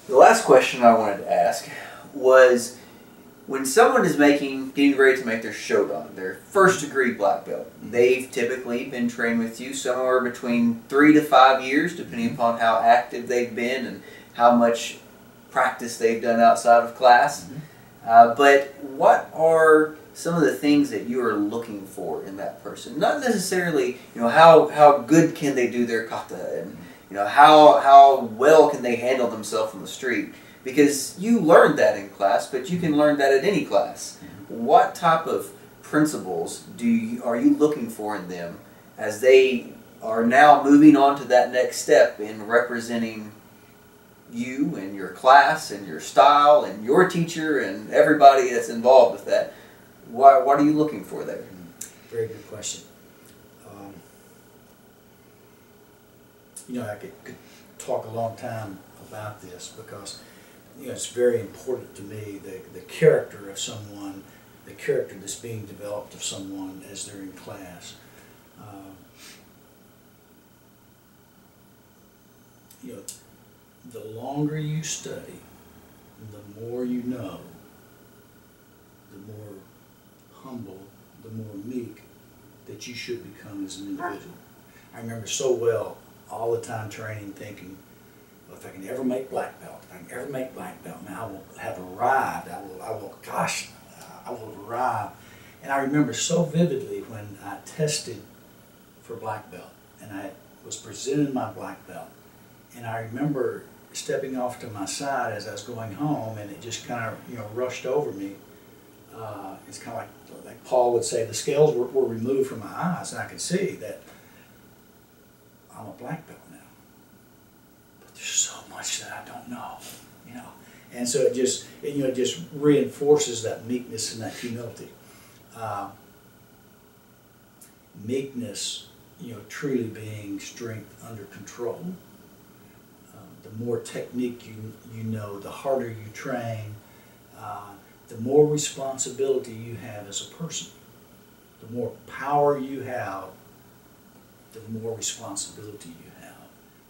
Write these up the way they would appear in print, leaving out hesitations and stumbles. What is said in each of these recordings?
The last question I wanted to ask was, when someone is getting ready to make their Shodan, their first degree black belt, they've typically been trained with you somewhere between 3 to 5 years, depending upon how active they've been and how much practice they've done outside of class. But what are some of the things that you are looking for in that person? Not necessarily, how good can they do their kata, and how well can they handle themselves on the street? Because you learned that in class, but you can learn that at any class. What type of principles are you looking for in them as they are now moving on to that next step in representing you and your class and your style and your teacher and everybody that's involved with that? What are you looking for there? Very good question. I could talk a long time about this because it's very important to me, the character of someone, the character that's being developed of someone as they're in class. The longer you study, the more you know, the more humble, the more meek that you should become as an individual. I remember so well all the time training, thinking, well, if I can ever make black belt, if I can ever make black belt, man, I will have arrived. I will arrive. And I remember so vividly when I tested for black belt and I was presented my black belt, and I remember stepping off to my side as I was going home, and it just kind of rushed over me. It's kind of like Paul would say, the scales were removed from my eyes, and I could see that I'm a black belt now. But there's so much that I don't know, And so it just reinforces that meekness and that humility. Meekness, truly being strength under control. The more technique you know, the harder you train, the more responsibility you have as a person. The more power you have, the more responsibility you have.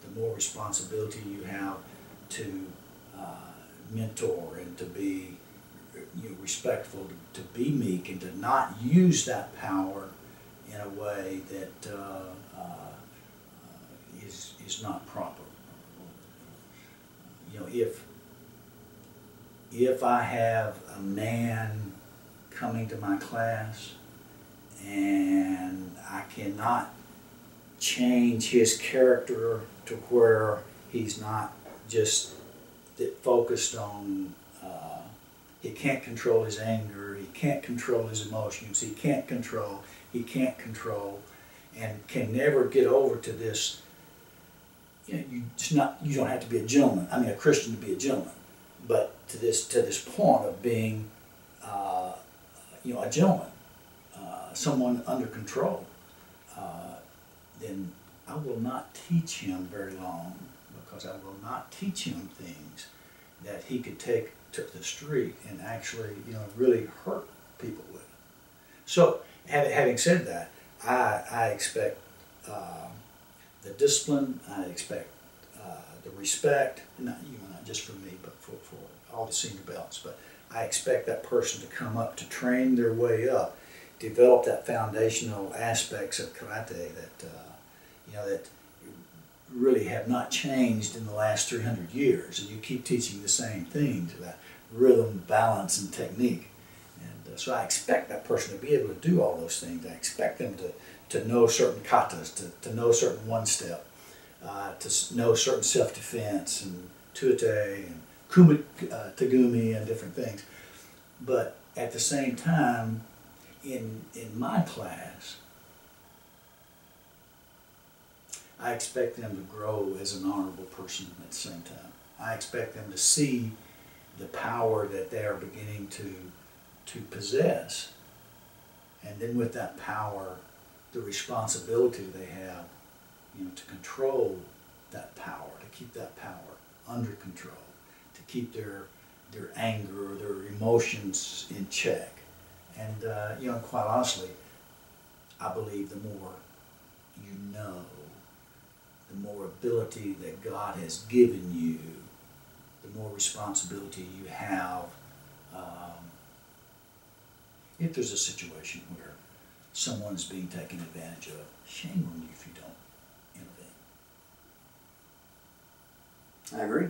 The more responsibility you have to mentor and to be respectful, to be meek, and to not use that power in a way that is not proper. If I have a man coming to my class and I cannot change his character to where he's not just focused on, he can't control his anger, he can't control his emotions, he can't control, and can never get over to this. You don't have to be a gentleman. I mean, a Christian to be a gentleman, but to this point of being, a gentleman, someone under control, then I will not teach him very long, because I will not teach him things that he could take to the street and actually, really hurt people with. So, having said that, I expect the discipline, I expect the respect, not just for me, but for all the senior belts, but I expect that person to come up, to train their way up, develop that foundational aspects of karate that really have not changed in the last 300 years, and you keep teaching the same things about rhythm, balance, and technique. And so I expect that person to be able to do all those things. I expect them to know certain katas, to know certain one-step, to know certain self-defense and tuite and tagumi and different things. But at the same time, in my class, I expect them to grow as an honorable person at the same time. I expect them to see the power that they are beginning to possess. And then with that power, the responsibility they have, to control that power, to keep that power under control, to keep their anger or their emotions in check. And quite honestly, I believe the more you know, the more ability that God has given you, the more responsibility you have if there's a situation where someone is being taken advantage of. Shame on you if you don't intervene. I agree.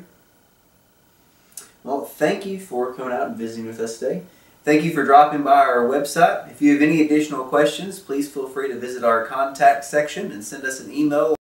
Well, thank you for coming out and visiting with us today. Thank you for dropping by our website. If you have any additional questions, please feel free to visit our contact section and send us an email